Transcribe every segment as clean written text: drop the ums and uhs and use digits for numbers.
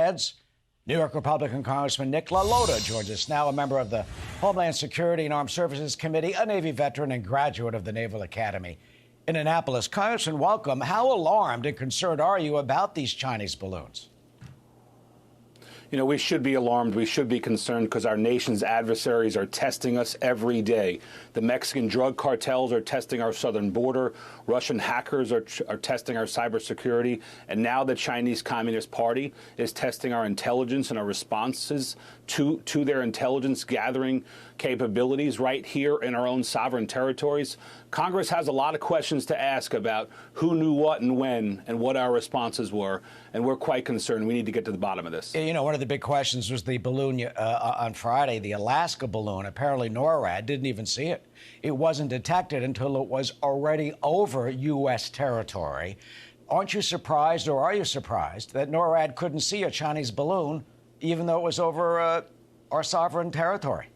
heads. New York Republican Congressman Nick LaLota joins us now, a member of the Homeland Security and Armed Services Committee, a Navy veteran and graduate of the Naval Academy in Annapolis. Congressman, welcome. How alarmed and concerned are you about these Chinese balloons? You know, we should be alarmed. We should be concerned because our nation's adversaries are testing us every day. The Mexican drug cartels are testing our southern border. Russian hackers are testing our cybersecurity. And now the Chinese Communist Party is testing our intelligence and our responses to their intelligence gathering capabilities right here in our own sovereign territories. Congress has a lot of questions to ask about who knew what and when and what our responses were. And we're quite concerned. We need to get to the bottom of this. You know, one of the big questions was the balloon on Friday, the Alaska balloon. Apparently NORAD didn't even see it. It wasn't detected until it was already over U.S. territory. Aren't you surprised, or are you surprised, that NORAD couldn't see a Chinese balloon even though it was over our sovereign territory?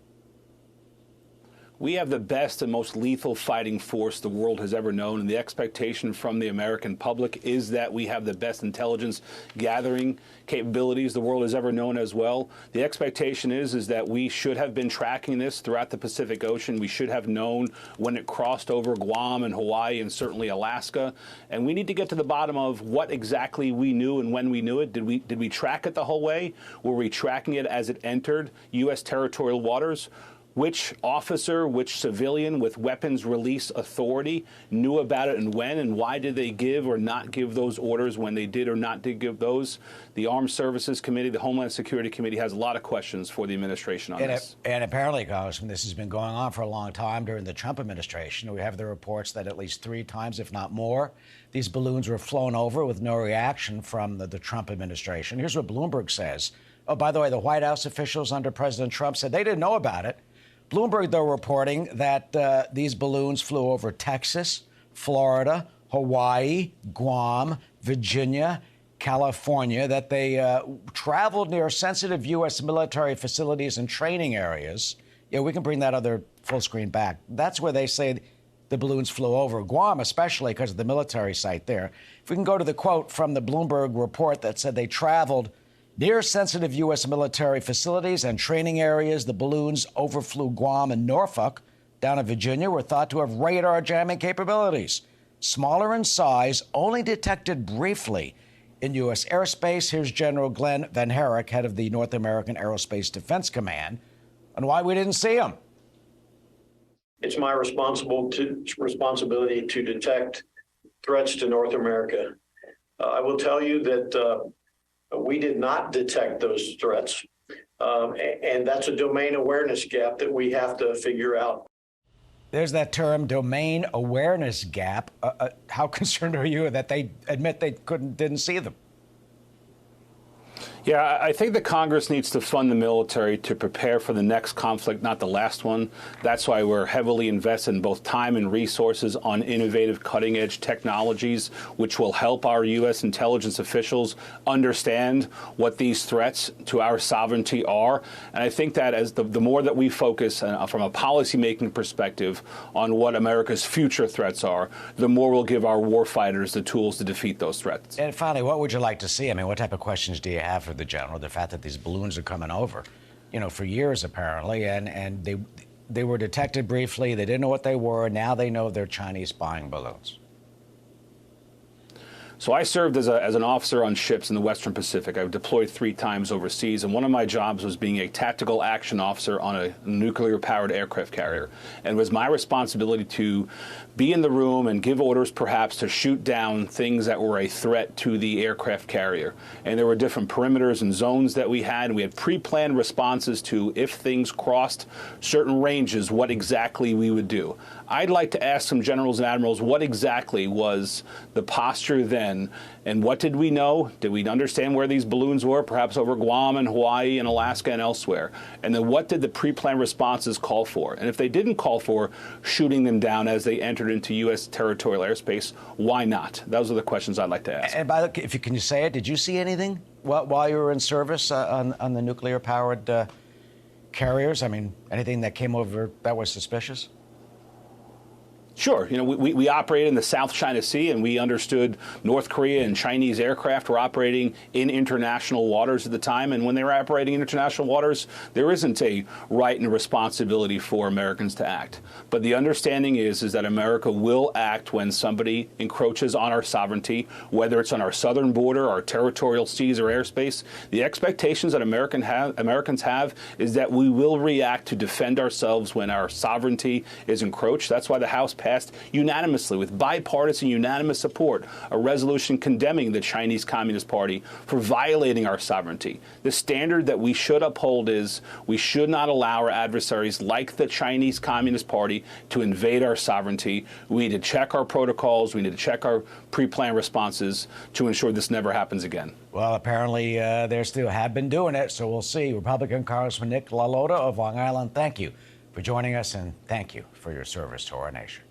We have the best and most lethal fighting force the world has ever known, and the expectation from the American public is that we have the best intelligence gathering capabilities the world has ever known as well. The expectation is that we should have been tracking this throughout the Pacific Ocean. We should have known when it crossed over Guam and Hawaii and certainly Alaska. And we need to get to the bottom of what exactly we knew and when we knew it. Did we track it the whole way? Were we tracking it as it entered U.S. territorial waters? Which officer, which civilian with weapons release authority knew about it and when, and why did they give or not give those orders when they did or not did give those? The Armed Services Committee, the Homeland Security Committee has a lot of questions for the administration on this. And apparently, Congressman, this has been going on for a long time during the Trump administration. We have the reports that at least 3 times, if not more, these balloons were flown over with no reaction from the Trump administration. Here's what Bloomberg says. Oh, by the way, the White House officials under President Trump said they didn't know about it. Bloomberg, though, reporting that these balloons flew over Texas, Florida, Hawaii, Guam, Virginia, California, that they traveled near sensitive U.S. military facilities and training areas. Yeah, we can bring that other full screen back. That's where they say the balloons flew over. Guam, especially because of the military site there. If we can go to the quote from the Bloomberg report that said they traveled near sensitive U.S. military facilities and training areas. The balloons overflew Guam and Norfolk down in Virginia, were thought to have radar jamming capabilities. Smaller in size, only detected briefly in U.S. airspace. Here's General Glenn Van Herrick, head of the North American Aerospace Defense Command, on why we didn't see them. It's my responsibility to detect threats to North America. I will tell you that we did not detect those threats, and that's a domain awareness gap that we have to figure out. There's that term, domain awareness gap. How concerned are you that they admit they didn't see them? Yeah, I think the Congress needs to fund the military to prepare for the next conflict, not the last one. That's why we're heavily invested in both time and resources on innovative cutting-edge technologies, which will help our U.S. intelligence officials understand what these threats to our sovereignty are. And I think that as the more that we focus from a policymaking perspective on what America's future threats are, the more we'll give our warfighters the tools to defeat those threats. And finally, what would you like to see? I mean, what type of questions do you have for the general? The fact that these balloons are coming over, you know, for years apparently, and they were detected briefly. They didn't know what they were. Now they know they're Chinese spying balloons. So I served as an officer on ships in the Western Pacific. I've deployed 3 times overseas, and one of my jobs was being a tactical action officer on a nuclear-powered aircraft carrier. And it was my responsibility to be in the room and give orders, perhaps, to shoot down things that were a threat to the aircraft carrier. And there were different perimeters and zones that we had, and we had pre-planned responses to if things crossed certain ranges, what exactly we would do. I'd like to ask some generals and admirals what exactly was the posture then, and what did we know? Did we understand where these balloons were, perhaps over Guam and Hawaii and Alaska and elsewhere? And then what did the pre-planned responses call for? And if they didn't call for shooting them down as they entered into U.S. territorial airspace, why not? Those are the questions I'd like to ask. And by the way, can you say it? Did you see anything while you were in service on the nuclear-powered carriers? I mean, anything that came over that was suspicious? Sure. You know, we operated in the South China Sea, and we understood North Korea and Chinese aircraft were operating in international waters at the time. And when they were operating in international waters, there isn't a right and responsibility for Americans to act. But the understanding is that America will act when somebody encroaches on our sovereignty, whether it's on our southern border, our territorial seas or airspace. The expectations that Americans have is that we will react to defend ourselves when our sovereignty is encroached. That's why the House passed unanimously, with bipartisan unanimous support, a resolution condemning the Chinese Communist Party for violating our sovereignty. The standard that we should uphold is we should not allow our adversaries like the Chinese Communist Party to invade our sovereignty. We need to check our protocols. We need to check our pre-planned responses to ensure this never happens again. Well, apparently they still have been doing it, so we'll see. Republican Congressman Nick LaLota of Long Island, thank you for joining us, and thank you for your service to our nation.